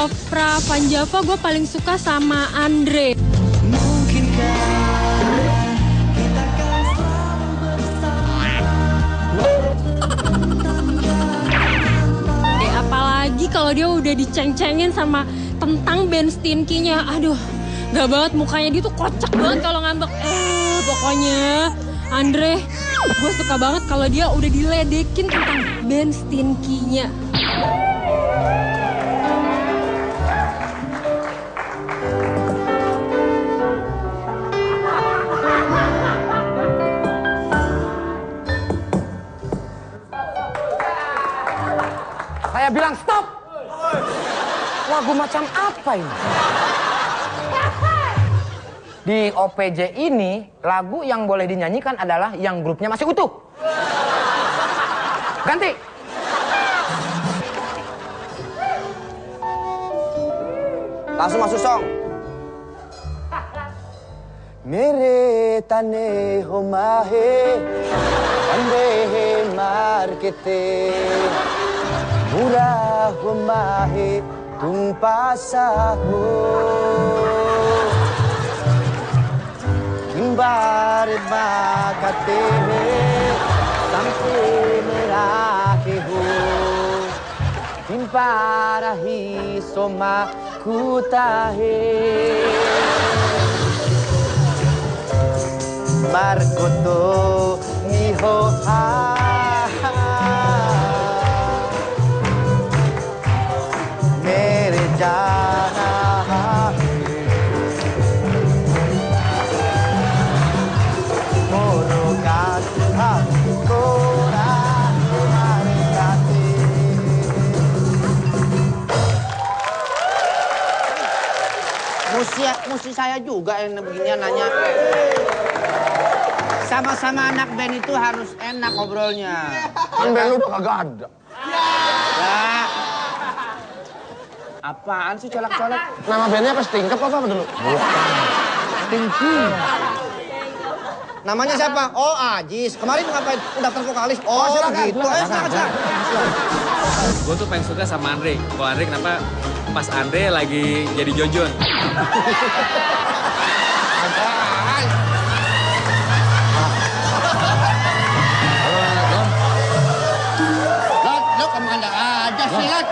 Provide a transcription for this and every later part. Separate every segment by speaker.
Speaker 1: Kalau Pra Van Java gue paling suka sama Andre. Apalagi kalau dia udah diceng-cengin sama tentang Ben Stinky-nya. Aduh, gak banget mukanya dia tuh kocak banget kalau ngambek. Pokoknya Andre, gue suka banget kalau dia udah diledekin tentang Ben Stinky-nya.
Speaker 2: Saya bilang stop! Lagu macam apa ini? Di OPJ ini, lagu yang boleh dinyanyikan adalah yang grupnya masih utuh. Ganti! Langsung masuk song. Mere tane homahe, ande markete. Murah homahe, tumpasaho. Kimbar bakatehe, sampai merakeho. Kimparahi soma kutahe. Markoto mihoha.
Speaker 3: Mesti saya juga yang beginian nanya. Sama-sama anak band itu harus enak ngobrolnya.
Speaker 2: Kan band lu udah kagak ada.
Speaker 3: Ya. Apaan sih colak-colak?
Speaker 2: Nama bandnya apa? Stingkep apa dulu?
Speaker 3: Stinky. Namanya siapa? Oh, Ajis. Kemarin ngapain? Daftar vokalis. Oh, gitu. Silakan.
Speaker 4: Gue tuh paling suka sama Andre. Kalau Andre kenapa pas Andre lagi jadi Jojon?
Speaker 3: Lo kemana aja sih, Lot?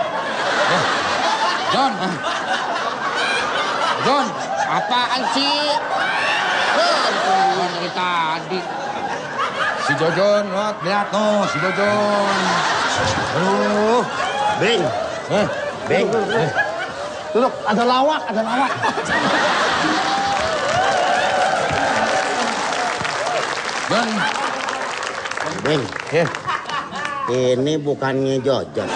Speaker 3: John, apaan sih? Dari tadi.
Speaker 2: Si Jojon, Wat. Lihat no, si Jojon. Aduh.
Speaker 3: Beng. Beng.
Speaker 2: Duduk, ada lawak. Jon.
Speaker 3: Beng. Ini bukannya Jojon.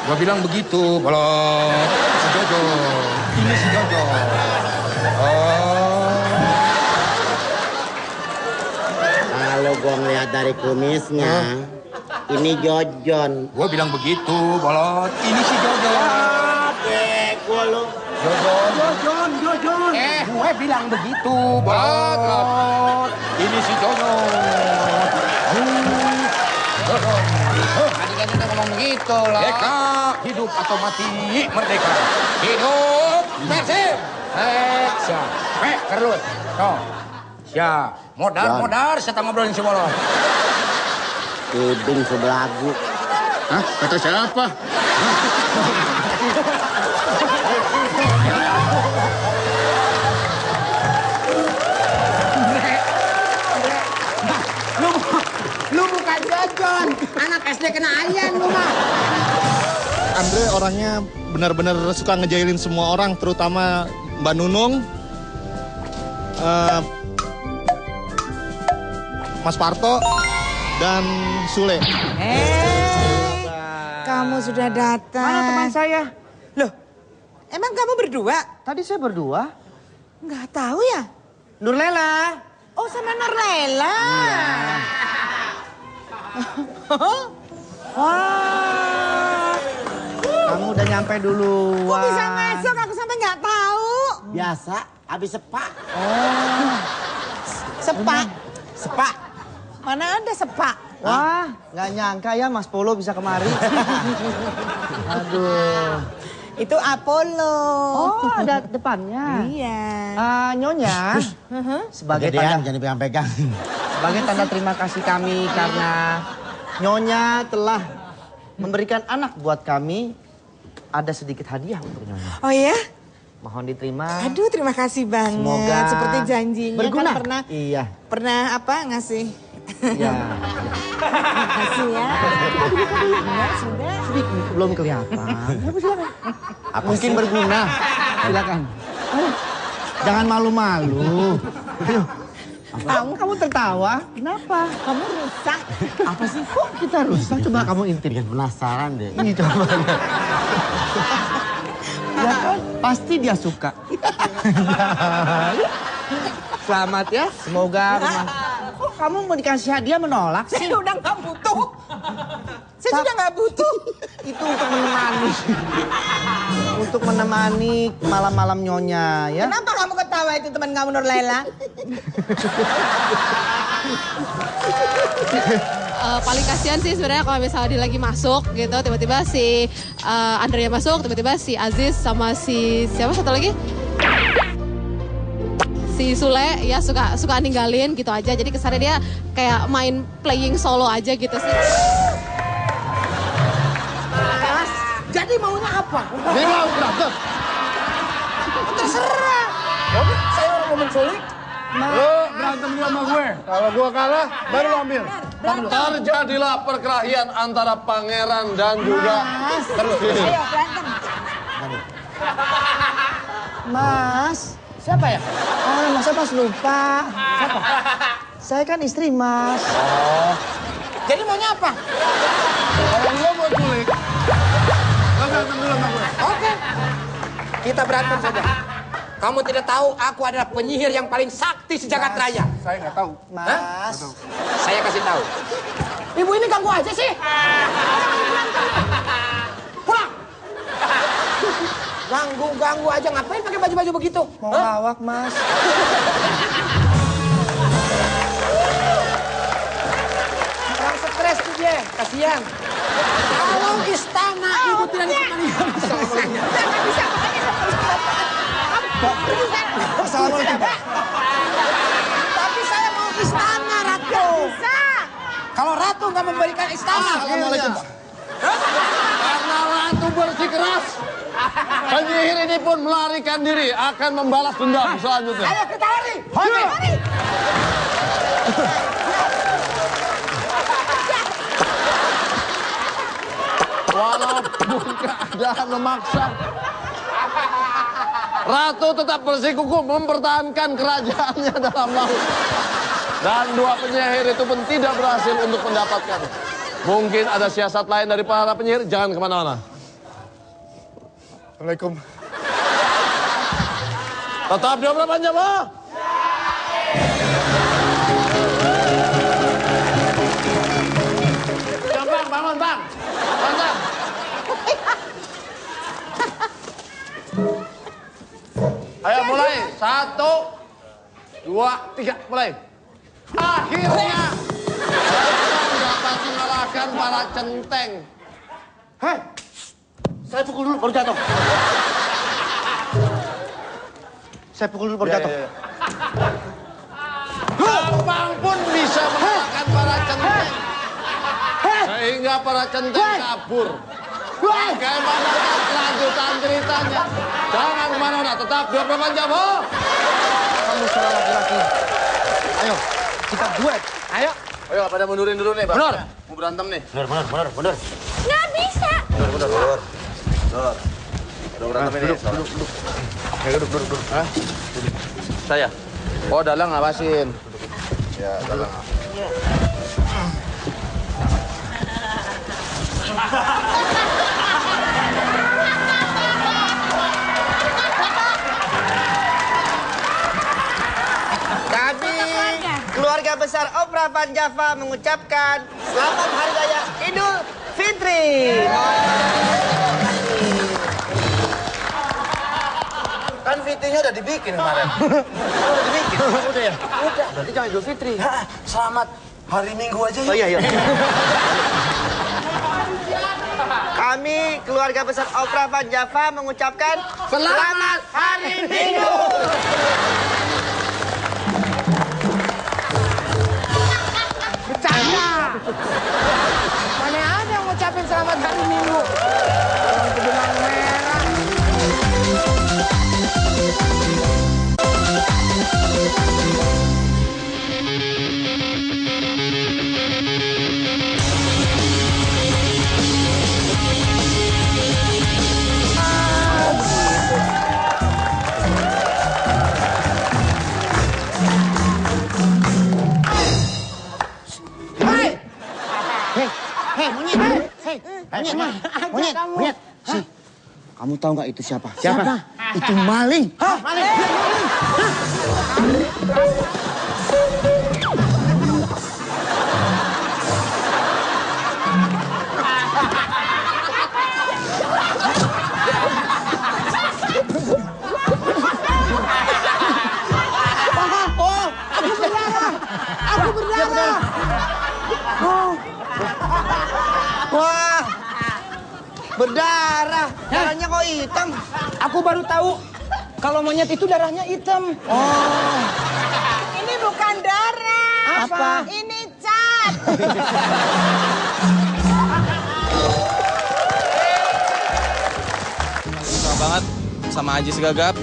Speaker 2: Gua bilang begitu, kalau si Jojon. Ini si Jojon.
Speaker 3: Kalau gua ngeliat dari kumisnya, ini Jojon.
Speaker 2: Gua bilang begitu, Bolot. Ini si Jojon.
Speaker 3: Gua lu.
Speaker 2: Jojon. Gue bilang begitu, Bolot. Ini si Jojon.
Speaker 3: Tadi kan udah ngomong begitu lah.
Speaker 2: Merdeka, hidup atau mati, merdeka. Hidup, persib. Seksa. Kerlut. No. Siap. Modar, saya ngobrolin si Bolot.
Speaker 3: Ibing sebelagu.
Speaker 2: Hah? Kata siapa?
Speaker 3: Lu bukan Jojon. Anak SD kena ayan lu mah.
Speaker 5: Andre orangnya benar-benar suka ngejailin semua orang, terutama Mbak Nunung, Mas Parto, dan Sule.
Speaker 6: Kamu sudah datang.
Speaker 3: Mana teman saya?
Speaker 6: Loh, emang kamu berdua?
Speaker 3: Tadi saya berdua.
Speaker 6: Nggak tahu ya?
Speaker 3: Nurlela.
Speaker 6: Oh, sama Norlela. Wah.
Speaker 3: Kamu udah nyampe duluan.
Speaker 6: Kok bisa masuk? Aku sampai nggak tahu.
Speaker 3: Biasa, habis sepak.
Speaker 6: Sepak.
Speaker 3: Sepak.
Speaker 6: Mana ada sepak?
Speaker 3: Wah, nggak nyangka ya Mas Polo bisa kemari. Aduh.
Speaker 6: Itu Apollo.
Speaker 3: Oh, ada depannya.
Speaker 6: Iya.
Speaker 3: Nyonya, sebagai tanda,
Speaker 7: jangan dipegang-pegang.
Speaker 3: sebagai tanda terima kasih kami karena Nyonya telah memberikan anak buat kami, ada sedikit hadiah untuk Nyonya.
Speaker 6: Oh ya?
Speaker 3: Mohon diterima.
Speaker 6: Aduh, terima kasih banget.
Speaker 3: Semoga
Speaker 6: Seperti janjinya
Speaker 3: berguna.
Speaker 6: kan pernah
Speaker 3: Iya.
Speaker 6: ngasih.
Speaker 3: Iya.
Speaker 6: Makasih ya. Ya, sudah.
Speaker 3: Sedikit belum kelihatan.
Speaker 7: Apa
Speaker 3: Mungkin
Speaker 7: sih?
Speaker 3: berguna. Silakan. Ayo. Jangan malu-malu. Ayo. Kamu tertawa? Kenapa?
Speaker 6: Kamu rusak.
Speaker 3: Apa sih? Kok kita rusak? Coba kamu intip.
Speaker 7: Bikin penasaran deh.
Speaker 3: Ini coba. Ya kan? Pasti dia suka. Selamat ya. Semoga rumah... Kok kamu mau dikasih hadiah menolak sih?
Speaker 6: Saya udah nggak butuh. Saya sudah nggak butuh.
Speaker 3: Itu untuk menemani. Untuk menemani malam-malam Nyonya ya.
Speaker 6: Kenapa kamu ketawa itu teman kamu Nur Laila?
Speaker 8: Paling kasihan sih sebenarnya kalau misalnya dia lagi masuk gitu, tiba-tiba si Andrea masuk, tiba-tiba si Aziz sama si siapa satu lagi? Si Sule ya suka ninggalin gitu aja. Jadi kesannya dia kayak main playing solo aja gitu sih.
Speaker 6: Mas, jadi maunya apa?
Speaker 5: Dia mau berantem.
Speaker 6: Terserah. Saya orang mau menculik.
Speaker 5: Lo berantem dulu sama gue. Kalau gue kalah, baru lo ambil.
Speaker 9: Terjadilah perkelahian antara pangeran dan juga...
Speaker 6: Ayo berantem.
Speaker 3: Mas.
Speaker 6: Siapa ya?
Speaker 3: Masa Mas lupa? Siapa? Saya kan istri Mas.
Speaker 6: Jadi maunya apa?
Speaker 5: Kalau lo mau culik, lo berantem dulu sama gue.
Speaker 2: Oke. Kita berantem saja. Kamu tidak tahu aku adalah penyihir yang paling sakti sejagat raya.
Speaker 5: Saya nggak tahu.
Speaker 3: Mas.
Speaker 2: Saya kasih tahu.
Speaker 6: Ibu ini ganggu aja sih.
Speaker 2: Pulang. Ganggu aja, ngapain pakai baju-baju begitu?
Speaker 3: Mau lawak Mas.
Speaker 2: Orang stres tuh dia, kasihan. Kalau istana ibu tidak ditemani.
Speaker 6: Nggak bisa, makanya saya harus
Speaker 3: Assalamualaikum.
Speaker 6: Tapi saya mau ke istana, Ratu. Bisa.
Speaker 2: Kalau ratu nggak memberikan istana.
Speaker 3: Assalamualaikum.
Speaker 9: Karena ratu bersikeras, penyihir ini pun melarikan diri akan membalas dendam selanjutnya.
Speaker 6: Ayo kita lari. Lari.
Speaker 9: Walaupun keadaan memaksa, ratu tetap bersikukuh mempertahankan kerajaannya dalam laut. Dan dua penyihir itu pun tidak berhasil untuk mendapatkan. Mungkin ada siasat lain dari para penyihir, jangan kemana-mana.
Speaker 5: Assalamualaikum.
Speaker 9: Tetap di obrolan jam, oh. Bang, bangun bang. Bangun. Ayo mulai. 1, 2, 3, mulai. Akhirnya Jateng dapat mengalahkan para centeng.
Speaker 3: Hei. Saya pukul dulu baru jatuh. Saya pukul dulu baru jatuh.
Speaker 9: Gampang pun bisa mengalahkan para centeng. Sehingga para centeng kabur. Bagaimana kelanjutan ceritanya? Jangan kemana-mana, tetap 24 jam. Oh!
Speaker 3: Kamu sudah laki-laki. Ayo, kita duet.
Speaker 9: Ayo. Ayo, pada mundurin dulu nih, Bang.
Speaker 3: Mundur.
Speaker 9: Mau berantem nih.
Speaker 7: Mundur.
Speaker 1: Nggak bisa.
Speaker 9: Mundur. Udah berantem ini. Duduk. Ayo, duduk. Hah? Saya. Oh, Dalang ngawasin. Ya, Dalang.
Speaker 3: Kami keluarga besar Opera Van Java mengucapkan selamat Hari Raya Idul Fitri.
Speaker 7: Kan Fitrinya udah dibikin kemarin. Udah dibikin.
Speaker 3: Udah ya?
Speaker 7: Udah.
Speaker 3: Berarti jangan Idul Fitri.
Speaker 7: Selamat hari Minggu aja ya.
Speaker 3: Oh iya. Kami, keluarga besar Opera Van Java mengucapkan Selamat Hari Minggu.
Speaker 6: Bercanda. Mana ada yang ngucapin selamat hari Minggu. Orang itu benang merah.
Speaker 3: Monyet. Si, kamu tahu nggak itu siapa? Siapa? Itu maling. Hah? Maling?
Speaker 6: Aku berdarah. Oh.
Speaker 3: Wah, berdarah. Darahnya kok hitam?
Speaker 6: Aku baru tahu kalau monyet itu darahnya hitam.
Speaker 3: Oh.
Speaker 6: Ini bukan darah.
Speaker 3: Apa?
Speaker 6: Ini cat.
Speaker 10: Suka banget sama Ajis Gagap.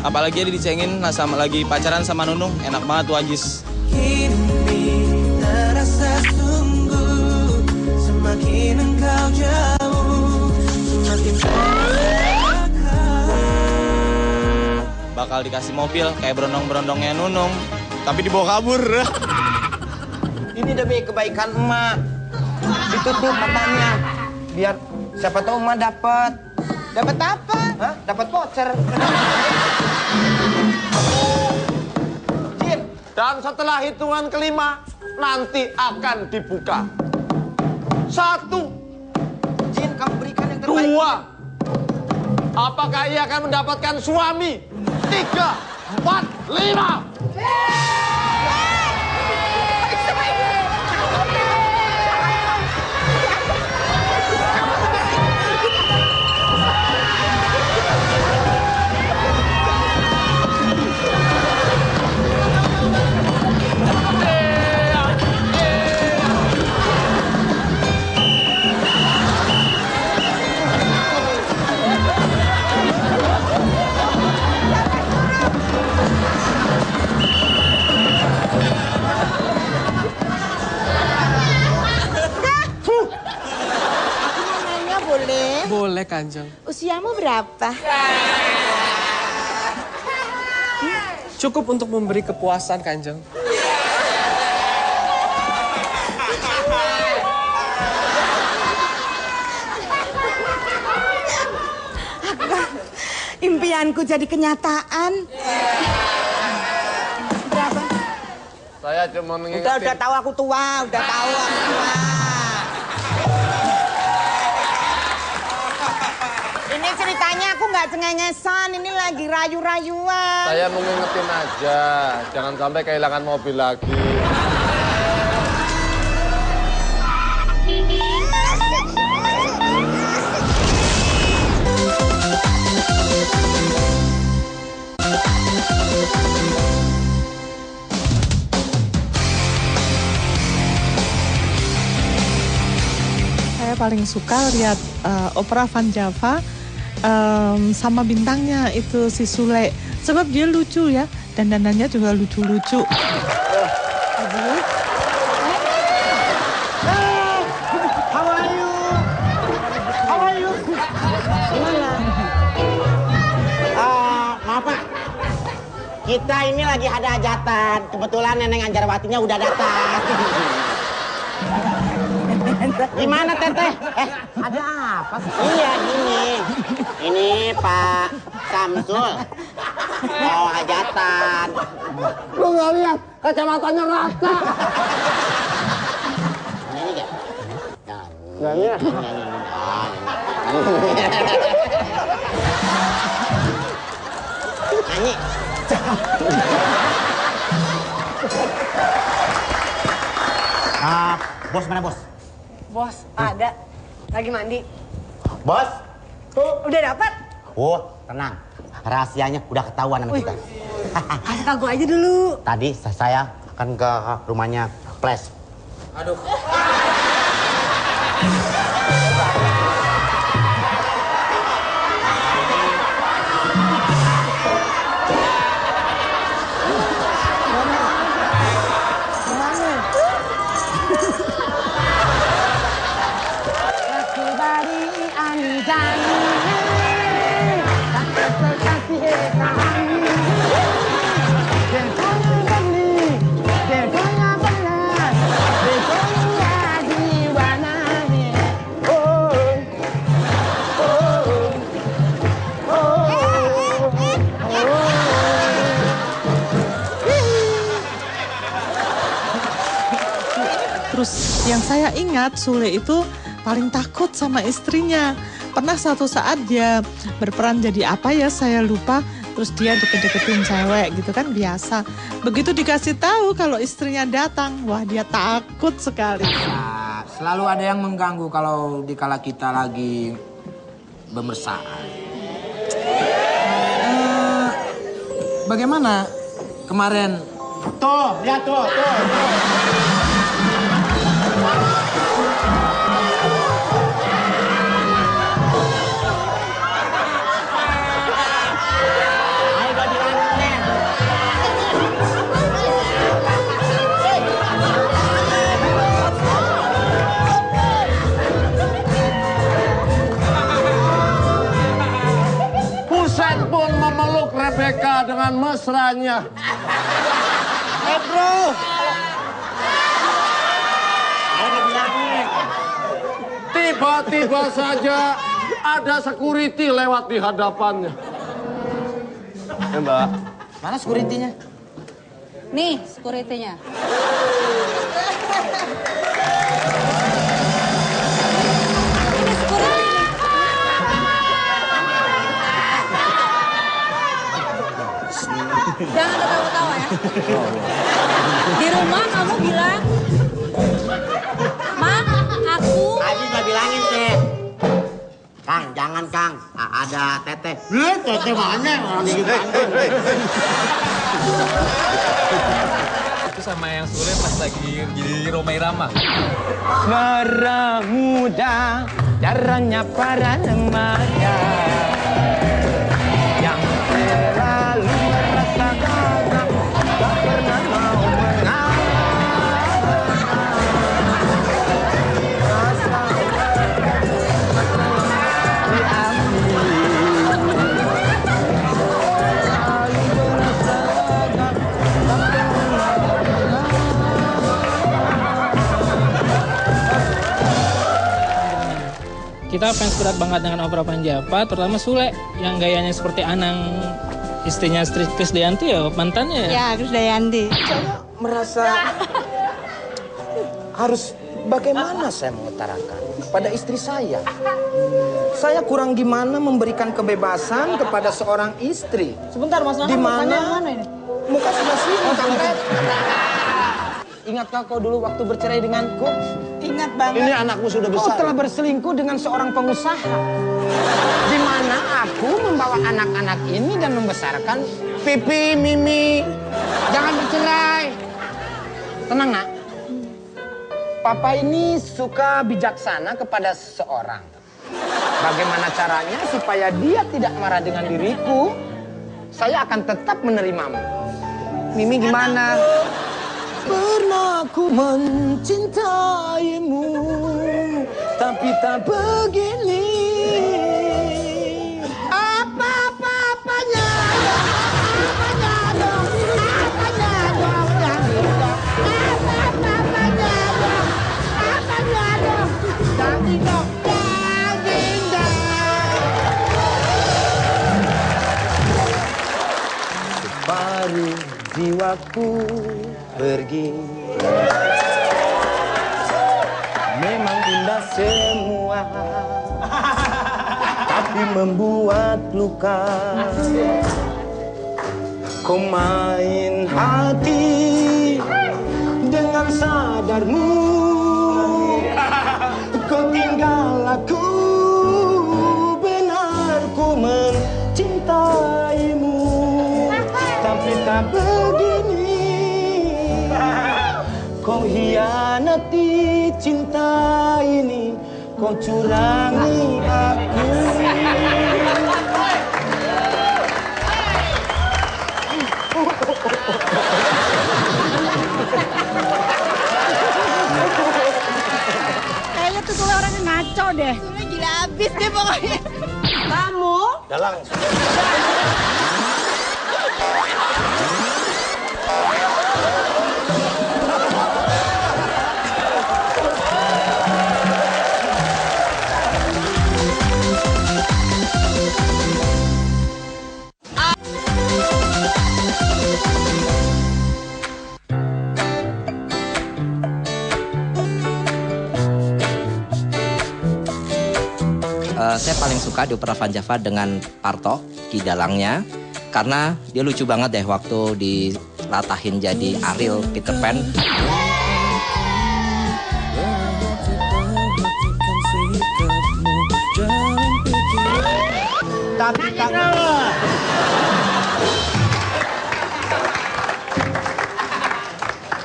Speaker 10: Apalagi dia dicengin sama lagi pacaran sama Nunung. Enak banget tuh Ajis.
Speaker 11: Kini terasa sungguh semakin engkau jauh semakin
Speaker 10: bakal dikasih mobil kayak berondong-berondongnya Nunung. Tapi dibawa kabur.
Speaker 3: Ini demi kebaikan emak. Ditutup matanya. Biar siapa tahu emak dapat. Dapat apa? Hah? Dapat voucher.
Speaker 9: Jin, dan setelah hitungan kelima nanti akan dibuka. 1,
Speaker 3: Jin, kamu berikan yang terbaik.
Speaker 9: 2. Apakah ia akan mendapatkan suami? 3, 4, 5.
Speaker 11: Boleh, Kanjeng.
Speaker 6: Usiamu berapa?
Speaker 11: Cukup untuk memberi kepuasan, Kanjeng.
Speaker 6: Impianku jadi kenyataan. Berapa?
Speaker 9: Saya cuma mengingatkan.
Speaker 6: Udah tahu aku tua, udah tahu aku tua. Ini ceritanya aku nggak cengengesan, ini lagi rayu-rayuan.
Speaker 9: Saya mau ngingetin aja, jangan sampai kehilangan mobil lagi.
Speaker 12: Saya paling suka lihat Opera Van Java sama bintangnya itu si Sule. Sebab dia lucu ya, dan dandannya juga lucu-lucu.
Speaker 6: How are you? How are you? Gimana?
Speaker 3: Maaf Pak, kita ini lagi ada hajatan. Kebetulan Neneng Anjarwatinya udah datang. Gimana Teteh? Ada apa? Iya gini. Ini Pak Samsul mau hajatan.
Speaker 9: Lu nggak lihat kacamatanya rata.
Speaker 3: Nyanyi gak?
Speaker 9: Nyanyi.
Speaker 3: Nyanyi. Bos mana bos?
Speaker 6: Bos, ada. Lagi mandi.
Speaker 13: Bos.
Speaker 14: Udah dapat?
Speaker 13: Oh, tenang. Rahasianya udah ketahuan sama kita.
Speaker 14: Kasih tahu aja dulu.
Speaker 13: Tadi saya akan ke rumahnya Flash.
Speaker 2: Aduh.
Speaker 12: Terus yang saya ingat Sule itu paling takut sama istrinya. Pernah suatu saat dia berperan jadi apa ya saya lupa. Terus dia deket-deketin cewek gitu kan biasa. Begitu dikasih tahu kalau istrinya datang, wah dia takut sekali.
Speaker 2: Nah, selalu ada yang mengganggu kalau dikala kita lagi bermesraan. Bagaimana kemarin?
Speaker 13: Tuh, lihat tuh.
Speaker 9: Husein pun memeluk Rebecca dengan mesranya.
Speaker 13: Bro.
Speaker 9: Tiba-tiba saja ada security lewat di hadapannya. Mbak.
Speaker 2: Mana security-nya?
Speaker 14: Nih, security-nya. Ini security nih. Jangan ketawa-ketawa ya. Di rumah kamu bilang, Ma, aku...
Speaker 13: Tadi udah bilangin sih. Kang, jangan Kang. Ada teteh. Teteh mana? Orang gitu.
Speaker 4: Itu sama yang Sule pas lagi jadi Roma Irama.
Speaker 11: Suara muda, caranya para remaja yang selalu merasa gagah, tak pernah mau mengalah.
Speaker 15: Kita fans berat banget dengan Opera Van Java, terutama Sule yang gayanya seperti Anang, istrinya Krisdayanti ya, mantannya.
Speaker 14: Ya, Krisdayanti.
Speaker 11: Saya merasa harus bagaimana saya mengutarakan kepada istri saya. Saya kurang gimana memberikan kebebasan kepada seorang istri.
Speaker 14: Sebentar, Mas Nana,
Speaker 11: Di mana?
Speaker 14: mana ini?
Speaker 11: Muka sudah sini, Kang Red. Ingatkah kau dulu waktu bercerai denganku?
Speaker 14: Ingat banget.
Speaker 9: Ini anakmu sudah
Speaker 11: Kau
Speaker 9: besar.
Speaker 11: telah berselingkuh dengan seorang pengusaha. Di mana aku membawa anak-anak ini dan membesarkan Pipi, Mimi. Jangan bercerai. Tenang, Nak. Papa ini suka bijaksana kepada seseorang. Bagaimana caranya supaya dia tidak marah dengan diriku? Saya akan tetap menerimamu. Mimi gimana? Pernah ku mencintaimu, tapi tak begini. Apa-apanya dong, apa-apanya dong yang indah. Apa-apanya dong, apanya dong, yang indah, yang indah. Separuh jiwaku pergi. Memang indah semua, tapi membuat luka. Kau main hati dengan sadarmu. Kau tinggal aku
Speaker 16: begini? Kau hianati cinta ini, kau curangi aku.
Speaker 17: Kayaknya tuh Sule orangnya ngaco deh. Sule gila abis deh pokoknya. Kamu?
Speaker 16: Dalang.
Speaker 18: Saya paling suka dioper Van Java dengan Parto, Ki Dalangnya. Karena dia lucu banget deh waktu dilatahin jadi Ariel Peter Pan.
Speaker 16: Tapi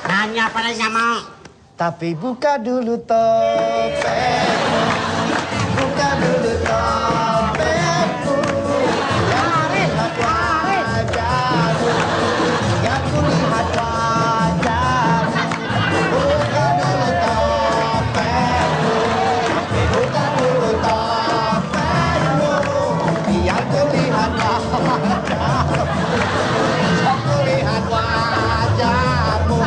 Speaker 13: Nanya apa lagi nggak mau?
Speaker 16: Tapi buka dulu topengmu, buka dulu topengmu. Lihat wajahmu, ya ku lihat wajahmu. Buka dulu topengmu, buka dulu topengmu. Ya ku lihat wajahmu, ya ku lihat wajahmu.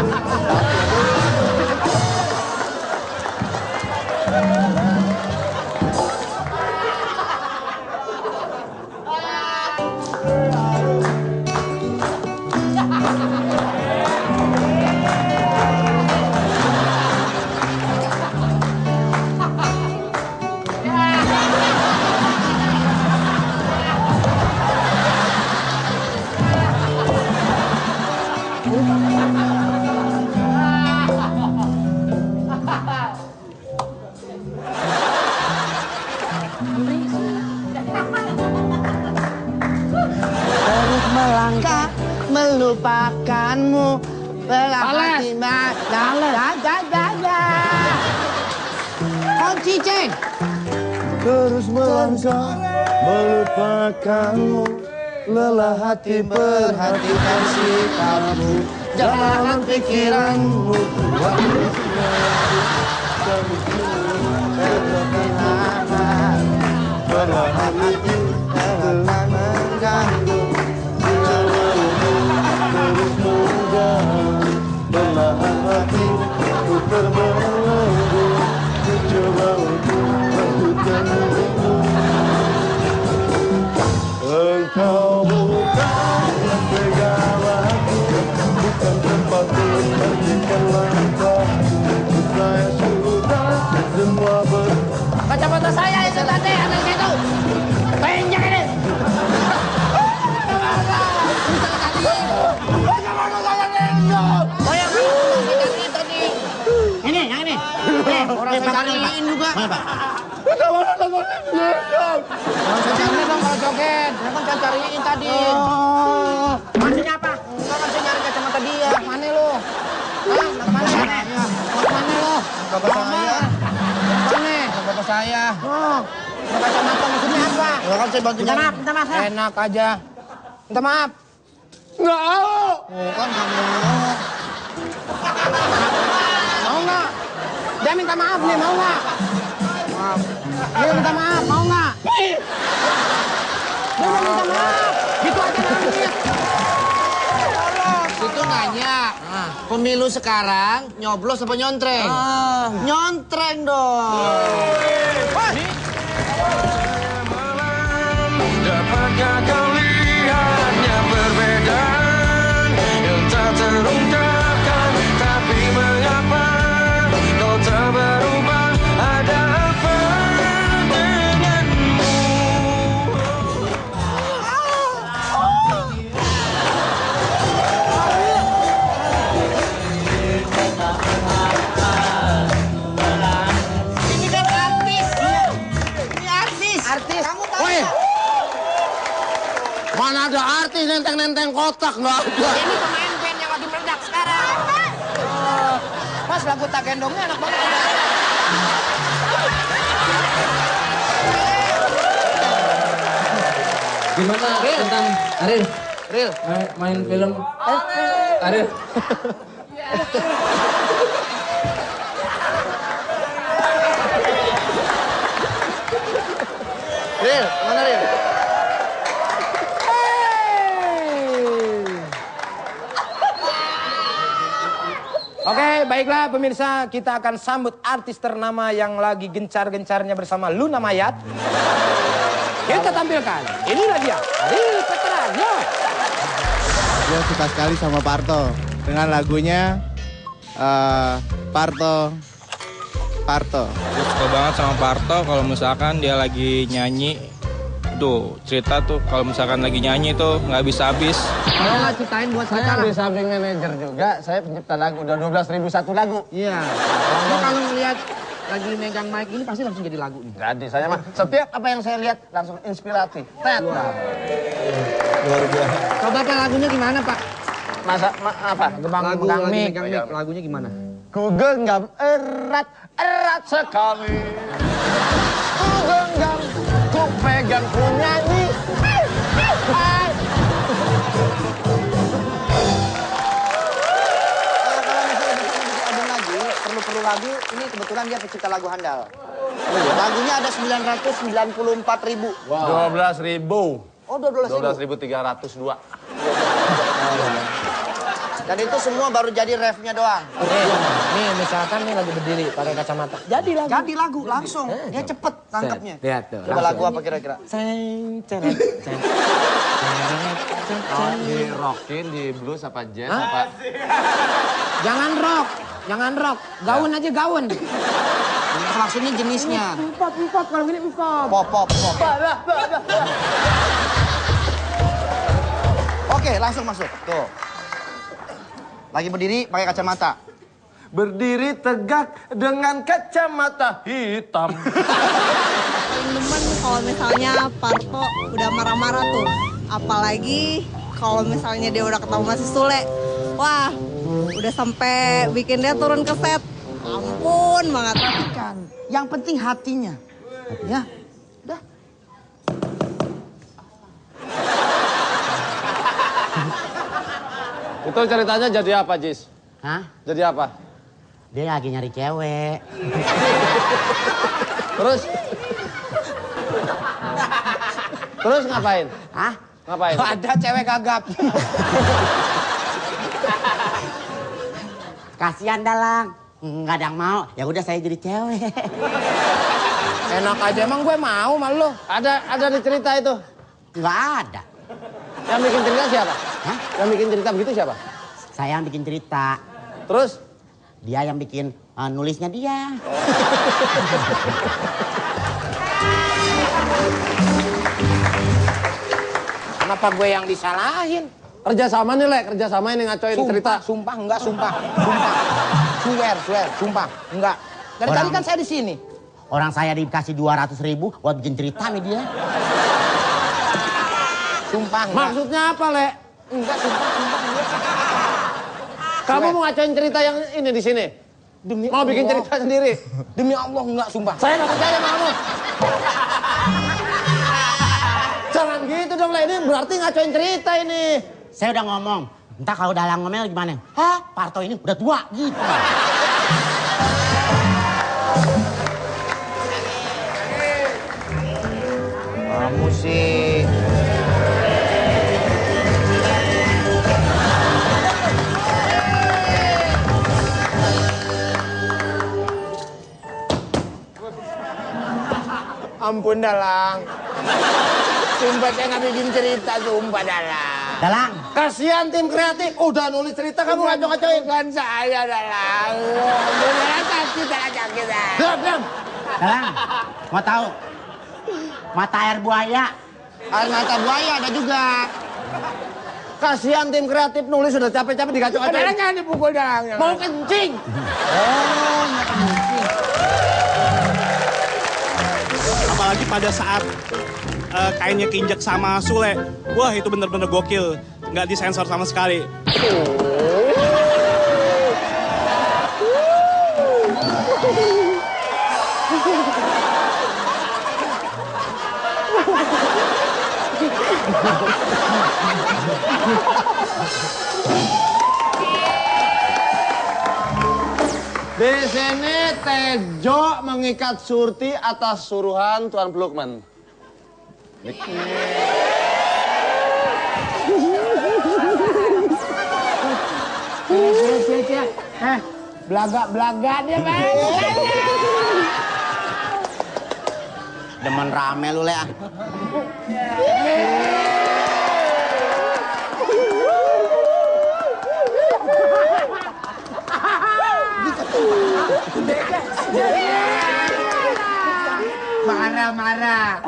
Speaker 16: Terus melangkah melupakanmu, belakang kunci ceng. Terus melangkah melupakanmu, lelah hati perhatikan sikapmu, jalan pikiranmu. Berlahan hati telah mengganggu, terus mengganggu. Berlahan hati ku terbelenggu, ku coba untuk bertemu. Engkau bukan segalaku, bukan tempat menghentikan langkahku. Saya sudah semua
Speaker 13: Kacamata saya itu tadi, anak itu. Penjak ini. Ini, yang ini. Orang saya cariin juga. Orang saya cariin dong kalau joget. Saya kan cariin tadi. Maksudnya apa? Enggak kan saya nyari kacamata dia. Mana lu? Hah? Mana? Mana lu?
Speaker 16: Bapak saya.
Speaker 13: Mana?
Speaker 16: Bapak saya.
Speaker 13: Oh, kacamata maksudnya apa?
Speaker 16: Ya kan saya bantu
Speaker 13: Minta maaf, minta maaf.
Speaker 16: Enak aja.
Speaker 13: Minta maaf.
Speaker 16: Nggak mau. Oh kan nggak mau.
Speaker 13: Mau nggak? Dia minta maaf nih, mau nggak? Maaf. Dia minta maaf, mau nggak? Dia mau minta maaf. Gitu aja nangis.
Speaker 3: Itu nanya, pemilu sekarang nyoblos apa nyontreng? Nyontreng dong.
Speaker 16: Dapatkah kau lihat yang perbedaan yang tak terungkapkan, tapi mengapa kau tak berubah? Ada apa denganmu?
Speaker 3: Ini kan artis. Ini artis.
Speaker 13: Artis.
Speaker 3: Kamu tahu?
Speaker 13: Woi.
Speaker 9: nenteng-nenteng kotak nggak ada.
Speaker 11: Ini pemain band yang lagi meledak sekarang. Mas, lagu tak gendongnya enak banget.
Speaker 4: Gimana tentang Aril?
Speaker 3: Ril.
Speaker 4: Main film. Aril.
Speaker 3: Ril, mana Ril?
Speaker 11: Oke, baiklah pemirsa, kita akan sambut artis ternama yang lagi gencar-gencarnya bersama Luna Mayat. Kita tampilkan, inilah dia, Aril Petra.
Speaker 5: Gue suka sekali sama Parto dengan lagunya Parto.
Speaker 10: Gue suka banget sama Parto kalau misalkan dia lagi nyanyi. Tuh, cerita tuh kalau misalkan lagi nyanyi tuh nggak bisa habis.
Speaker 11: Kalau nggak ceritain buat
Speaker 9: Saya di samping manajer juga, saya pencipta lagu. Udah 12.000 satu lagu.
Speaker 11: Iya. Kamu kalau ngeliat lagi megang mic ini pasti langsung jadi lagu nih.
Speaker 9: Jadi saya mah setiap apa yang saya lihat langsung inspiratif. Tet.
Speaker 5: Luar biasa.
Speaker 11: Coba Pak lagunya gimana Pak?
Speaker 9: Masa apa?
Speaker 11: Lagu
Speaker 9: Megang
Speaker 11: lagi
Speaker 9: mic.
Speaker 11: megang mic, lagunya gimana?
Speaker 9: Ku genggam erat, erat sekali. Ku genggam, ku pegang, ku nyanyi.
Speaker 3: Kalau misalnya bisa album lagi, perlu lagu, ini kebetulan dia pencipta lagu handal. Lagunya ada 994.000.
Speaker 9: Wow. 12.000.
Speaker 3: Oh, 12.000.
Speaker 9: 12.302.
Speaker 3: Dan itu semua baru jadi refnya doang.
Speaker 11: Oke, nih misalkan nih lagi berdiri pakai kacamata. Jadi lagu.
Speaker 3: Jadi lagu langsung. Dia cepet tangkapnya.
Speaker 11: Lihat tuh.
Speaker 3: Coba lagu apa kira-kira?
Speaker 9: Oh, di rockin, di blues apa jazz
Speaker 11: Hah?
Speaker 9: apa?
Speaker 11: Jangan rock, jangan rock. Gaun aja gaun.
Speaker 3: Maksudnya jenisnya.
Speaker 11: Empop, kalau gini empop.
Speaker 3: Pop. Oke, langsung masuk. Tuh. Lagi berdiri pakai kacamata.
Speaker 9: Berdiri tegak dengan kacamata hitam.
Speaker 17: Paling demen kalau misalnya Parto udah marah-marah tuh. Apalagi kalau misalnya dia udah ketemu masih Sule. Wah, udah sampai bikin dia turun ke set. Ampun banget.
Speaker 3: Kan, yang penting hatinya. Ya, udah.
Speaker 9: Itu ceritanya jadi apa, Jis?
Speaker 13: Hah?
Speaker 9: Jadi apa?
Speaker 13: Dia lagi nyari cewek.
Speaker 9: Terus ngapain?
Speaker 13: Hah?
Speaker 9: Ngapain?
Speaker 11: Ada cewek gagap.
Speaker 13: Kasihan Dalang. Nggak ada yang mau. Ya udah saya jadi cewek.
Speaker 11: Enak aja emang gue mau sama lu.
Speaker 9: Ada di cerita itu?
Speaker 13: Nggak ada.
Speaker 9: Yang bikin cerita siapa?
Speaker 13: Hah?
Speaker 9: Yang bikin cerita begitu siapa?
Speaker 13: Saya yang bikin cerita.
Speaker 9: Terus?
Speaker 13: Dia yang bikin nulisnya dia.
Speaker 11: Kenapa gue yang disalahin?
Speaker 9: Kerjasama nih, Le. Kerjasama ini ngacoin cerita.
Speaker 11: Sumpah, enggak, sumpah. Swear, sumpah, enggak. Dari tadi kan saya di sini.
Speaker 13: Orang saya dikasih 200.000 buat bikin cerita nih dia.
Speaker 11: Sumpah, enggak.
Speaker 9: Maksudnya apa, Le?
Speaker 11: Enggak, sumpah, enggak.
Speaker 9: Kamu mau ngacoin cerita yang ini di sini?
Speaker 11: Demi
Speaker 9: mau bikin
Speaker 11: Allah.
Speaker 9: cerita sendiri?
Speaker 11: Demi Allah, enggak, sumpah.
Speaker 9: Saya nggak percaya sama kamu. Jangan gitu dong, Le. Ini berarti ngacoin cerita ini.
Speaker 13: Saya udah ngomong. Entah kalau Dalang ngomel gimana? Hah? Parto ini udah tua gitu.
Speaker 3: Kamu sih.
Speaker 11: Ampun, Dalang. Sumpah saya nggak bikin cerita, sumpah, Dalang.
Speaker 13: Dalang.
Speaker 9: Kasihan tim kreatif. Udah nulis cerita kamu ngaco-ngacoin.
Speaker 11: Bukan saya, Dalang. Beneran sakit, sakit.
Speaker 9: Diam.
Speaker 13: Dalang. Mau tahu? Mata air buaya.
Speaker 3: Air mata buaya ada juga.
Speaker 9: Kasihan tim kreatif nulis sudah capek-capek dikacau-kacoin.
Speaker 11: Dalang jangan dipukul, Dalang.
Speaker 9: Mau kencing.
Speaker 3: Apalagi
Speaker 19: apalagi pada saat kainnya keinjak sama Sule. Wah, itu bener-bener gokil. Nggak disensor sama sekali.
Speaker 9: Di sini Tejo mengikat Surti atas suruhan Tuan Lukman.
Speaker 11: Belaga-belaga dia, Bang.
Speaker 3: Demen rame lu, Le.
Speaker 11: Marah-marah.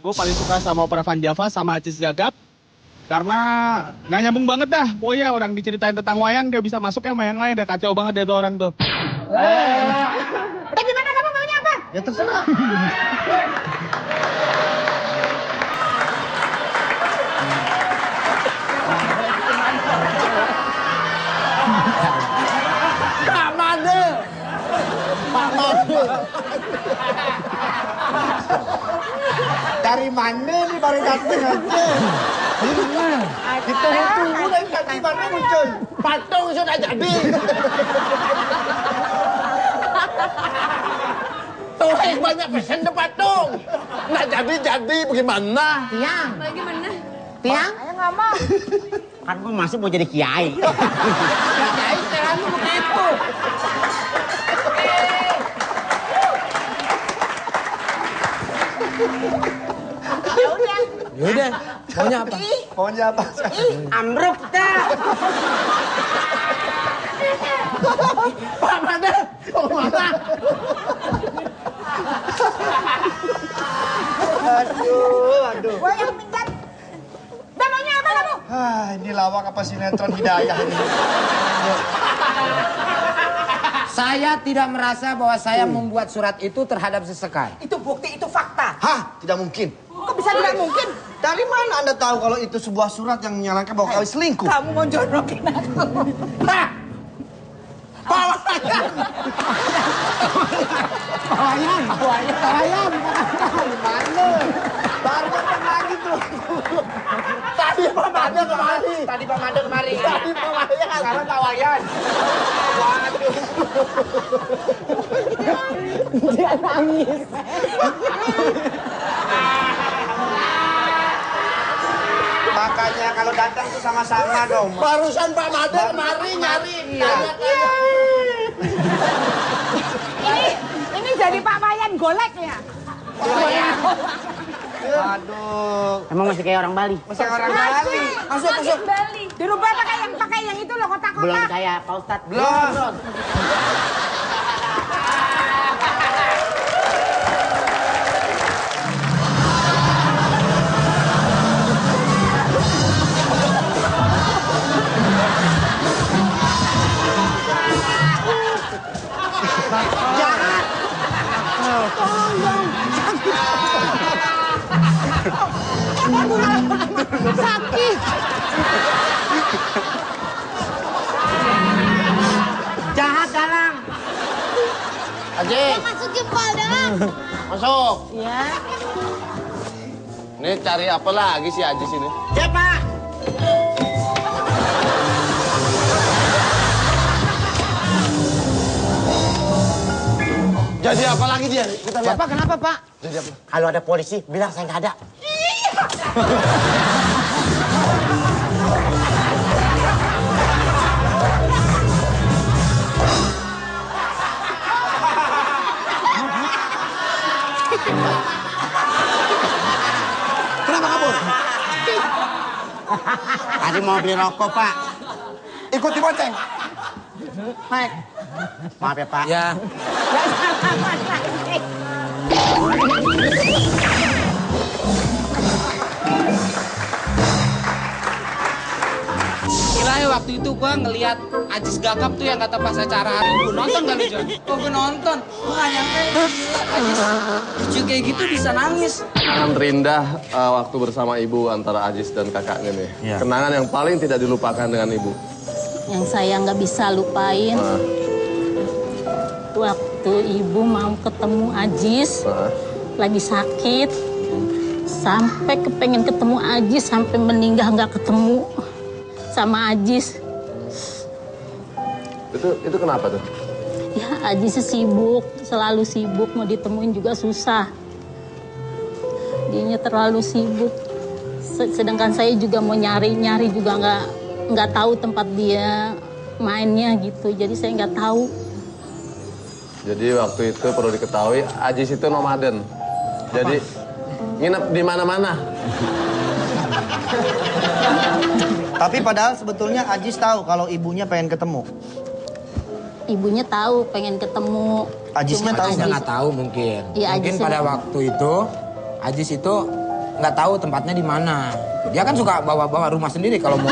Speaker 19: Gue paling suka sama opera Van Java sama Aziz Gagap karena nggak nyambung banget dah. Pokoknya orang diceritain tentang wayang dia bisa masuk sama yang lain, udah kacau banget dia tuh orang tuh.
Speaker 11: Tapi gimana kamu maunya apa?
Speaker 3: Ya terserah.
Speaker 9: Pak Made. Pak Made.
Speaker 11: Dari mana nih baru datang aja? Kita tunggu dari tadi mana muncul? Patung sudah jadi.
Speaker 9: Tuh banyak pesen deh patung. Nggak jadi bagaimana?
Speaker 11: Tiang.
Speaker 1: Bagaimana?
Speaker 11: Tiang? Ayo nggak mau.
Speaker 3: Kan gue masih mau jadi kiai.
Speaker 11: Kiai sekarang tuh begitu.
Speaker 3: Yaudah, maunya apa? Maunya apa?
Speaker 11: Ambruk dah.
Speaker 9: Pak Made, mau mana?
Speaker 3: Aduh.
Speaker 11: Gua yang minta. Dah maunya apa kamu?
Speaker 3: Ini lawak apa sinetron Hidayah ini?
Speaker 6: Saya tidak merasa bahwa saya membuat surat itu terhadap sesekar.
Speaker 11: Itu bukti, itu fakta.
Speaker 3: Hah? Tidak mungkin.
Speaker 11: Kok bisa tidak mungkin?
Speaker 3: Dari mana Anda tahu kalau itu sebuah surat yang menyalahkan bahwa kau selingkuh?
Speaker 11: Kamu mau jodohin aku.
Speaker 9: Hah?
Speaker 11: Kawayan. Mana? Baru datang lagi tuh.
Speaker 9: Tadi Pak Made kemari.
Speaker 11: Tadi Pak Made kemari.
Speaker 9: Tadi Pak Made
Speaker 11: Sekarang kawayan. Waduh. Dia nangis.
Speaker 3: Makanya kalau datang tuh sama-sama dong.
Speaker 9: Barusan Pak Made kemari nyari.
Speaker 11: Ini jadi Pak Wayan golek ya?
Speaker 3: Aduh.
Speaker 6: Emang masih kayak orang Bali?
Speaker 3: Masih orang Bali.
Speaker 11: Masuk. Dirubah pakai yang itu loh kotak-kotak.
Speaker 6: Belum saya, Pak Ustadz.
Speaker 3: Belum.
Speaker 11: Sakit.
Speaker 6: Jahat, Dalang.
Speaker 9: Aji,
Speaker 11: Masuk jempol Dalang.
Speaker 9: masuk.
Speaker 11: Ya.
Speaker 9: Nih cari apa lagi si Aji sini?
Speaker 11: Ya Pak.
Speaker 9: Jadi apa lagi dia? Kita lihat.
Speaker 11: Bapak kenapa Pak?
Speaker 13: Kalau ada polisi, bilang saya nggak ada. Kenapa kabur? Tadi mau beli rokok, Pak. Ikut dibonceng. Baik. Maaf ya, Pak.
Speaker 18: Ya. Gila, waktu itu gua ngeliat Ajis Gagap tuh yang kata pas acara hari Ibu. Nonton gak lu, Jon? Oh, gue nonton. Gua gak nyangka gila, Ajis lucu kayak gitu bisa nangis.
Speaker 9: Kenangan terindah waktu bersama ibu antara Ajis dan kakaknya nih.
Speaker 3: Ya.
Speaker 9: Kenangan yang paling tidak dilupakan dengan ibu.
Speaker 14: Yang saya nggak bisa lupain, waktu ibu mau ketemu Ajis, lagi sakit, sampai kepengen ketemu Ajis, sampai meninggal nggak ketemu sama Ajis.
Speaker 9: Itu kenapa tuh?
Speaker 14: Ya, Ajis sibuk, selalu sibuk, mau ditemuin juga susah. Dianya terlalu sibuk. Sedangkan saya juga mau nyari juga nggak tahu tempat dia mainnya gitu. Jadi saya nggak tahu.
Speaker 9: Jadi waktu itu perlu diketahui Ajis itu nomaden. Jadi nginep di mana-mana.
Speaker 3: Tapi padahal sebetulnya Ajis tahu kalau ibunya pengen ketemu.
Speaker 14: Ibunya tahu pengen ketemu.
Speaker 3: Ajisnya tahu
Speaker 18: Ajisnya nggak tahu mungkin.
Speaker 14: Ya,
Speaker 18: Mungkin
Speaker 14: Ajisnya
Speaker 18: pada
Speaker 14: tahu.
Speaker 18: waktu itu Ajis itu nggak tahu tempatnya di mana. Dia kan suka bawa rumah sendiri kalau mau.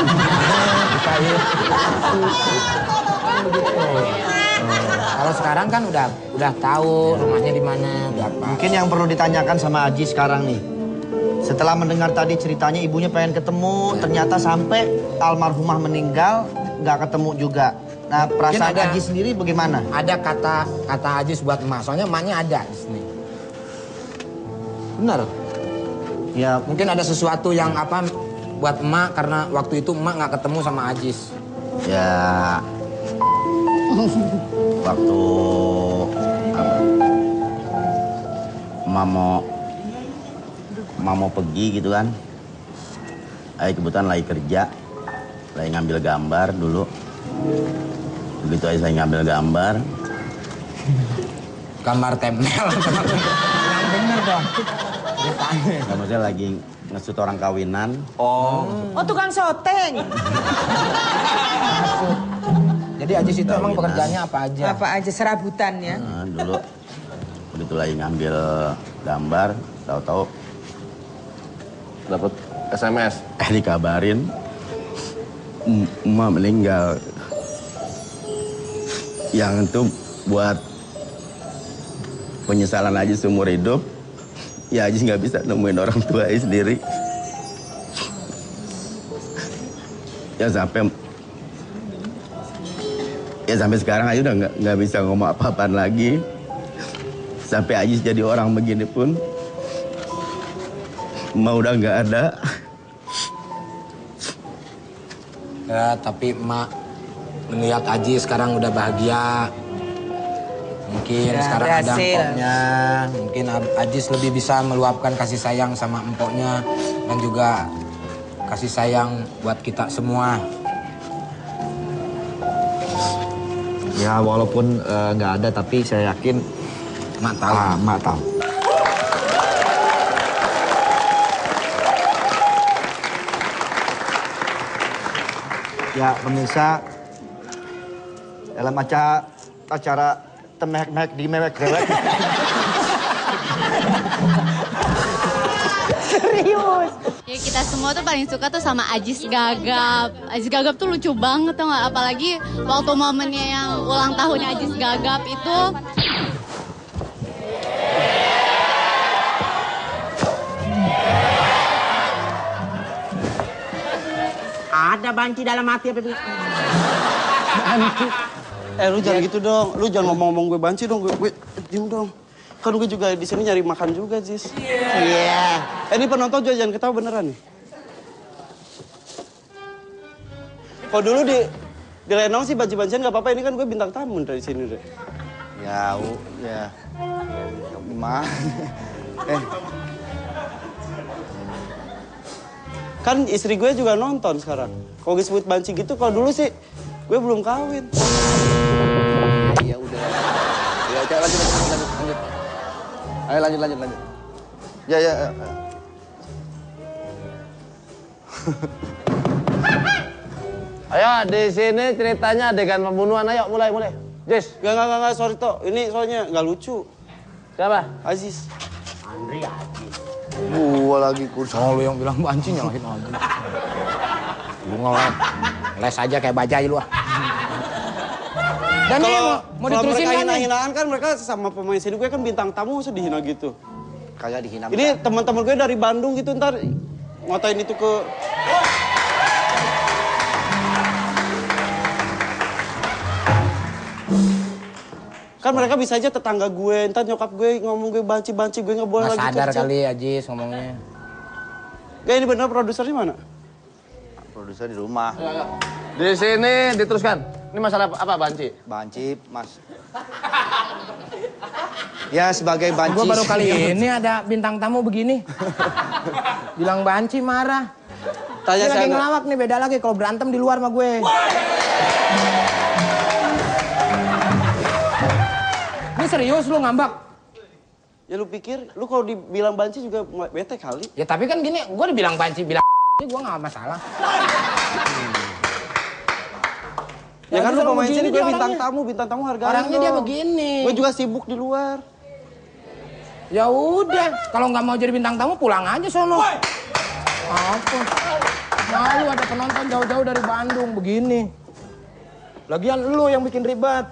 Speaker 18: Kalau sekarang kan udah tahu rumahnya di mana, udah apa.
Speaker 3: Mungkin yang perlu ditanyakan sama Ajis sekarang nih. Setelah mendengar tadi ceritanya ibunya pengen ketemu, ternyata sampai almarhumah meninggal nggak ketemu juga. Nah, perasaan Ajis sendiri bagaimana?
Speaker 18: Ada kata Ajis buat emak, soalnya emaknya ada di sini. Benar. Ya, mungkin ada sesuatu yang apa buat emak karena waktu itu emak nggak ketemu sama Ajis.
Speaker 3: Ya, waktu apa? Emak mau pergi gitu kan. Kebetulan lagi kerja, lagi ngambil gambar dulu. Begitu aja saya ngambil gambar.
Speaker 18: Gambar tempel. Yang bener dong.
Speaker 3: Kamu saya lagi ngesut orang kawinan.
Speaker 18: Oh.
Speaker 12: Oh, tukang syuting.
Speaker 18: Jadi Ajis itu emang pekerjaannya apa aja?
Speaker 12: Apa aja serabutan ya?
Speaker 3: Nah, dulu begitu lagi ngambil gambar, tahu-tahu
Speaker 9: dapat SMS.
Speaker 3: Dikabarin emak meninggal. Yang itu buat penyesalan Ajis seumur hidup. Ya Ajis nggak bisa nemuin orang tua Ajis sendiri. Ya sampai sekarang Ajis udah nggak bisa ngomong apa-apaan lagi. Sampai Ajis jadi orang begini pun, emak udah nggak ada.
Speaker 18: Ya, tapi emak melihat Ajis sekarang udah bahagia. Mungkin
Speaker 12: Ya,
Speaker 18: sekarang ada
Speaker 12: berhasil.
Speaker 18: empoknya. Mungkin Ajis lebih bisa meluapkan kasih sayang sama empoknya. Dan juga kasih sayang buat kita semua.
Speaker 3: Ya walaupun nggak ada, tapi saya yakin
Speaker 18: Mak tahu.
Speaker 3: Mak tahu. Ya pemirsa, dalam acara temek-mek di mewek-dewek.
Speaker 17: Serius. Ya kita semua tuh paling suka tuh sama Ajis Gagap. Ajis Gagap tuh lucu banget tuh nggak? Apalagi waktu momennya yang ulang tahunnya Ajis Gagap itu.
Speaker 11: Ada banci dalam hati apa itu?
Speaker 20: Banci. Lu jangan gitu dong. Lu jangan ngomong-ngomong gue banci dong. Gue diem dong. Kan gue juga di sini nyari makan juga, Jis. Iya. Ini penonton juga jangan ketawa beneran nih. Kalau dulu di Lenong sih banci-bancian nggak apa-apa. Ini kan gue bintang tamu dari sini deh.
Speaker 3: Ya, ya. Mah.
Speaker 20: Kan istri gue juga nonton sekarang. Kalau disebut banci gitu, kalau dulu sih gue belum kawin.
Speaker 7: Iya udah. Ya coba lanjut. Ayo lanjut. Ya.
Speaker 9: Ayo, di sini ceritanya adegan pembunuhan. Ayo, mulai. Jis.
Speaker 20: Enggak, sorry Tok. Ini soalnya nggak lucu.
Speaker 9: Siapa?
Speaker 20: Aziz.
Speaker 7: Andri Aziz. Gua lagi kursus.
Speaker 2: Oh, lu yang bilang banci nyalahin aja. Lu les aja kayak bajai lu ah. Dan
Speaker 20: kalau
Speaker 2: mau diterusin
Speaker 20: mereka
Speaker 2: kan nih?
Speaker 20: hina-hinaan kan mereka sama pemain sini gue kan bintang tamu masa dihina gitu.
Speaker 7: Kagak dihina.
Speaker 20: Ini teman-teman gue dari Bandung gitu ntar ngotain itu ke kan mereka bisa aja tetangga gue, ntar nyokap gue ngomong gue banci gue nggak boleh lagi
Speaker 2: sadar
Speaker 20: kerja.
Speaker 2: kali Ajis ngomongnya.
Speaker 20: Gak ini bener produsernya mana?
Speaker 7: Produser di rumah.
Speaker 9: Ya. Di sini diteruskan. Ini masalah apa banci?
Speaker 3: Banci, Mas. Ya sebagai banci.
Speaker 2: Gue baru kali ini ada bintang tamu begini. Bilang banci marah.
Speaker 20: Tanya
Speaker 2: dia lagi ngelawak nih, beda lagi kalau berantem di luar sama gue. Ini serius lu ngambak?
Speaker 20: Ya lu pikir, lu kalau dibilang banci juga bete kali.
Speaker 2: Ya tapi kan gini, gue dibilang banci, bilang gue gak masalah.
Speaker 20: Ya kan lu pemain sini gue bintang tamu harganya.
Speaker 2: Orangnya dia begini.
Speaker 20: Gue juga sibuk di luar.
Speaker 2: Ya udah, kalau nggak mau jadi bintang tamu pulang aja sono. Apa? Malu ada penonton jauh-jauh dari Bandung begini. Lagian lu yang bikin ribet.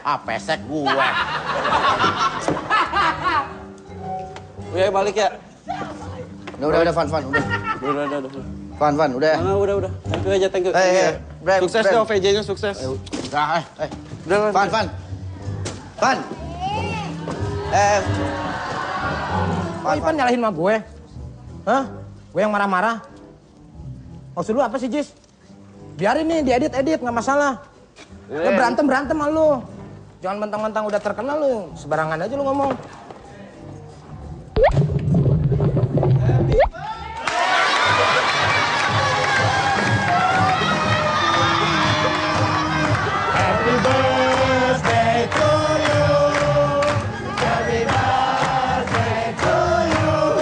Speaker 2: Ah, pesek gua.
Speaker 20: Udah balik ya.
Speaker 3: Udah, Van, udah.
Speaker 20: Udah.
Speaker 3: Van, udah.
Speaker 20: Udah. Thank you aja. Sukses deh, OVJ-nya sukses.
Speaker 3: Udah,
Speaker 20: Udah,
Speaker 3: Van.
Speaker 2: Oh, Ipan nyalahin sama gue? Hah? Gue yang marah-marah? Maksud lu apa sih, Jis? Biarin nih, diedit, nggak masalah. Lu berantem sama lu. Jangan mentang-mentang udah terkenal lu, sembarangan aja lu ngomong.
Speaker 16: Happy birthday to you. Happy birthday to you.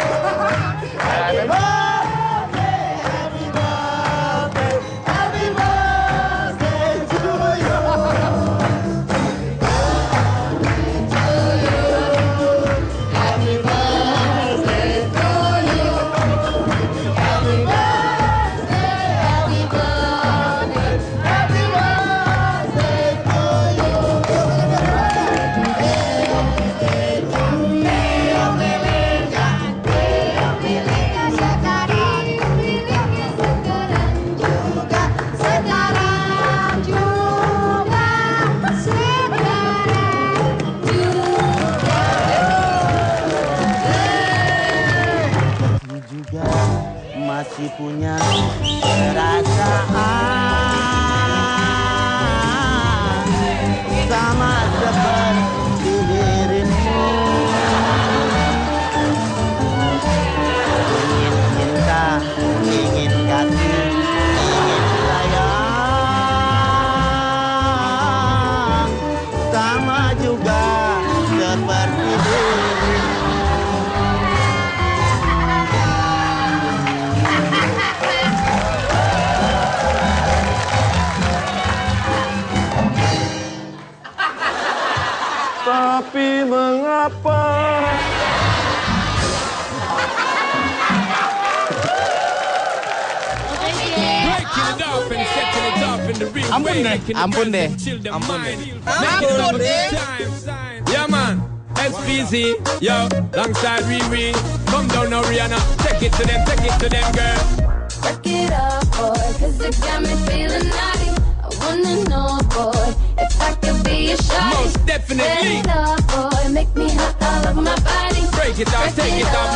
Speaker 16: Happy birthday, happy birthday, happy birthday to you. Happy birthday to you. Happy birthday, happy birthday, happy birthday to you.
Speaker 3: Juga masih punya perasaan sama seperti dirimu. Ingin cinta, ingin kasih, ingin sayang, sama juga seperti dirimu.
Speaker 9: Tapi mengapa?
Speaker 4: Ampun deh. Yeah man, SPZ, yo, alongside Riri. Come down now Rihanna, take it to them girl.
Speaker 16: Back it up, boy, 'cause it got me feeling naughty. I wanna know, boy, if I could be a shawty.
Speaker 4: Most definitely.
Speaker 16: Set it up, boy, make me hot all over my body.
Speaker 4: Break it off, take it off,